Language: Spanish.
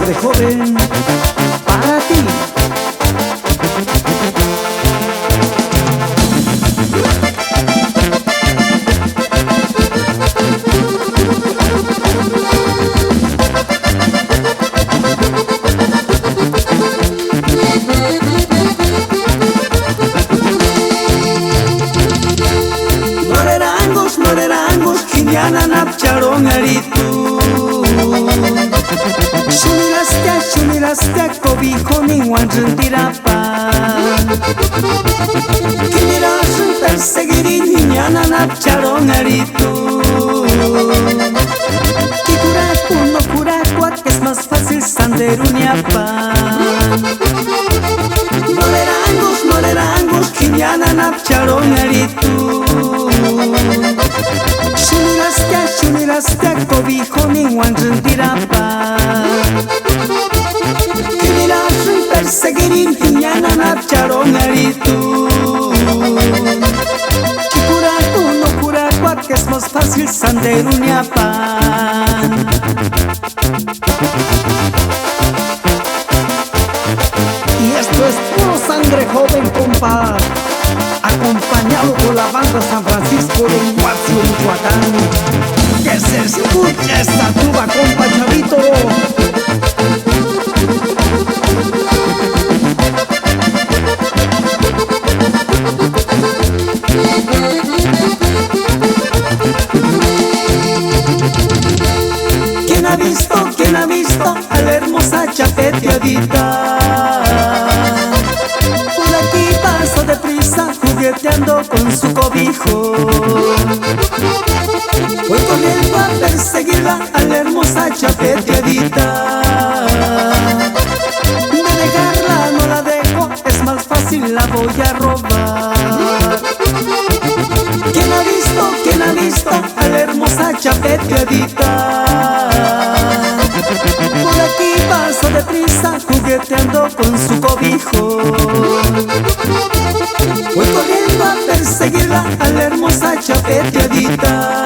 sangre joven para ti. Norerangos, Kiniana napcharon aritu. Shunirastia, cobijo ni wanjuntirapa. Kinirashin perseguiri, Kiniana napcharon aritu. Kikuraku no kurakuak, es más fácil sanderuniapa. Norerangos, Kiniana napcharon aritu. Shunirastia, cobijo ni wanjuntirapa. Kinirashin perseguirin, Kiniana napcharon aritu. Kikuraku no kurakuak, es más fácil sanderuniapa. Y esto es puro sangre joven, compa, acompañado por la banda San Francisco de Huatzio, Michoacán. Que se escuche esta tuba, compa Chavito. ¿Quién ha visto a la hermosa chapeteadita? Por aquí paso deprisa, jugueteando con su cobijo. Voy corriendo a perseguirla, a la hermosa chapeteadita. De dejarla no la dejo, es más fácil, la voy a robar. ¿Quién ha visto a la hermosa chapeteadita? Por aquí paso deprisa, jugueteando con su cobijo. Voy corriendo a perseguirla, a la hermosa chapeteadita.